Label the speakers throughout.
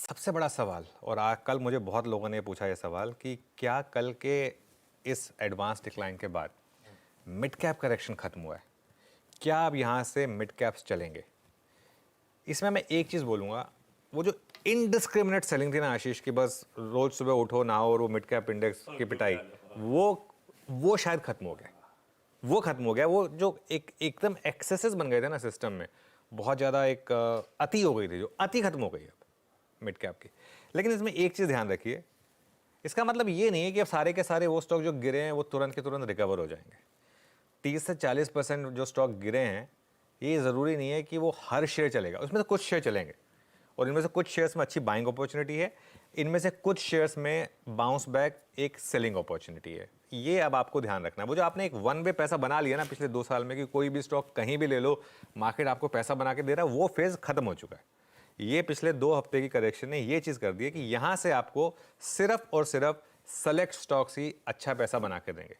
Speaker 1: सबसे बड़ा सवाल, और कल मुझे बहुत लोगों ने पूछा ये सवाल कि क्या कल के इस एडवांस डिक्लाइन के बाद मिड कैप करेक्शन खत्म हुआ है? क्या अब यहाँ से मिड कैप्स चलेंगे? इसमें मैं एक चीज़ बोलूँगा, वो जो इनडिस्क्रिमिनेट सेलिंग थी ना आशीष, की बस रोज सुबह उठो नहाओ और वो मिड कैप इंडेक्स की पिटाई, वो शायद खत्म हो गया। वो खत्म हो गया। वो जो एकदम एक्सेसेस बन गए थे ना सिस्टम में, बहुत ज़्यादा एक अति हो गई थी, जो अति खत्म हो गई अब मिड कैप की। लेकिन इसमें एक चीज़ ध्यान रखिए, इसका मतलब ये नहीं है कि अब सारे के सारे वो स्टॉक जो गिरे हैं वो तुरंत के तुरंत रिकवर हो जाएंगे। 30 से 40% जो स्टॉक गिरे हैं, ये ज़रूरी नहीं है कि वो हर शेयर चलेगा, उसमें से कुछ शेयर चलेंगे, और इनमें से कुछ शेयर्स में अच्छी बाइंग अपॉर्चुनिटी है, इनमें से कुछ शेयर्स में बाउंस बैक एक सेलिंग अपॉर्चुनिटी है। ये अब आपको ध्यान रखना है। वो जो आपने एक वन वे पैसा बना लिया ना पिछले 2 साल में कि कोई भी स्टॉक कहीं भी ले लो, मार्केट आपको पैसा बना के दे रहा है, वो फेज़ खत्म हो चुका है। ये पिछले 2 हफ्ते की करेक्शन ने ये चीज़ कर दी है कि यहाँ से आपको सिर्फ और सिर्फ सेलेक्ट स्टॉक्स ही अच्छा पैसा बना के देंगे।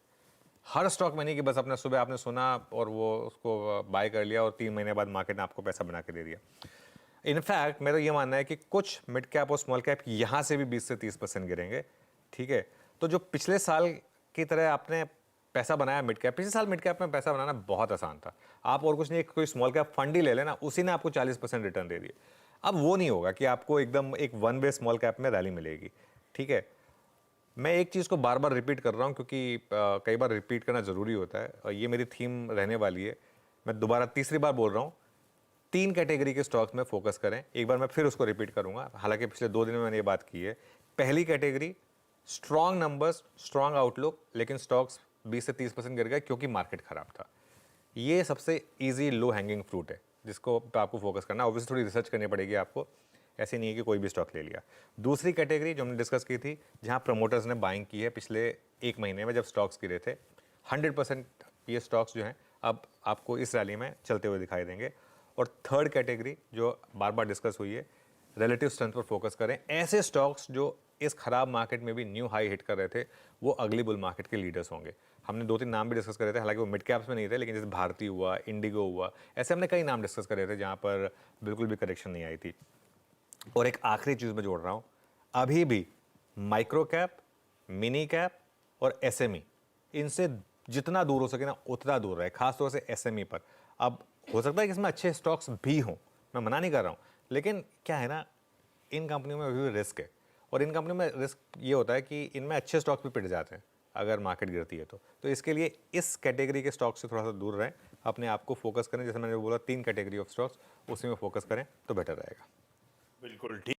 Speaker 1: हर स्टॉक में नहीं कि बस अपने सुबह आपने सुना और वो उसको बाय कर लिया और 3 महीने बाद मार्केट ने आपको पैसा बना के दे दिया। इनफैक्ट मेरा ये मानना है कि कुछ मिड कैप और स्मॉल कैप यहाँ से भी 20 से 30% गिरेंगे। ठीक है, तो जो पिछले साल की तरह आपने पैसा बनाया मिड कैप, पिछले साल मिड कैप में पैसा बनाना बहुत आसान था। आप और कुछ नहीं, कोई स्मॉल कैप फंड ही ले लेना, उसी ने आपको 40% रिटर्न दे दिए। अब वो नहीं होगा कि आपको एकदम एक वन वे स्मॉल कैप में रैली मिलेगी। ठीक है, मैं एक चीज़ को बार बार रिपीट कर रहा हूँ क्योंकि कई बार रिपीट करना ज़रूरी होता है और ये मेरी थीम रहने वाली है। मैं दोबारा तीसरी बार बोल रहा हूँ, 3 कैटेगरी के स्टॉक्स में फोकस करें। एक बार मैं फिर उसको रिपीट करूंगा, हालांकि पिछले 2 दिन में मैंने ये बात की है। पहली category, strong numbers, strong outlook, लेकिन स्टॉक्स 20 से 30% गिर गए क्योंकि मार्केट खराब था। ये सबसे इजी लो हैंगिंग फ्रूट है जिसको पे आपको फोकस करना है। ऑब्वियसली थोड़ी रिसर्च करनी पड़ेगी आपको, ऐसे नहीं है कि कोई भी स्टॉक ले लिया। दूसरी कैटेगरी जो हमने डिस्कस की थी, जहां प्रमोटर्स ने बाइंग की है पिछले 1 महीने में जब स्टॉक्स गिरे थे, 100% ये स्टॉक्स जो हैं अब आपको इस रैली में चलते हुए दिखाई देंगे। और थर्ड कैटेगरी जो बार बार डिस्कस हुई है, रिलेटिव स्ट्रेंथ पर फोकस करें। ऐसे स्टॉक्स जो इस खराब मार्केट में भी न्यू हाई हिट कर रहे थे, वो अगली बुल मार्केट के लीडर्स होंगे। हमने 2-3 नाम भी डिस्कस करे थे, हालांकि वो मिड कैप्स में नहीं थे, लेकिन जैसे भारती हुआ, इंडिगो हुआ, ऐसे हमने कई नाम डिस्कस करे थे जहां पर बिल्कुल भी करेक्शन नहीं आई थी। और एक आखिरी चीज मैं जोड़ रहा हूं, अभी भी माइक्रो कैप, मिनी कैप और एसएमई, इनसे जितना दूर हो सके ना उतना दूर रहे, खासतौर से एसएमई पर। अब हो सकता है कि इसमें अच्छे स्टॉक्स भी हों, मैं मना नहीं कर रहा हूं, लेकिन क्या है ना, इन कंपनियों में अभी भी रिस्क है। और इन कंपनियों में रिस्क ये होता है कि इनमें अच्छे स्टॉक्स भी पिट जाते हैं अगर मार्केट गिरती है तो इसके लिए इस कैटेगरी के स्टॉक्स से थोड़ा सा दूर रहें, अपने आप को फोकस करें। जैसे मैंने बोला 3 कैटेगरी ऑफ स्टॉक्स, उसी में फोकस करें तो बेटर रहेगा।
Speaker 2: बिल्कुल ठीक।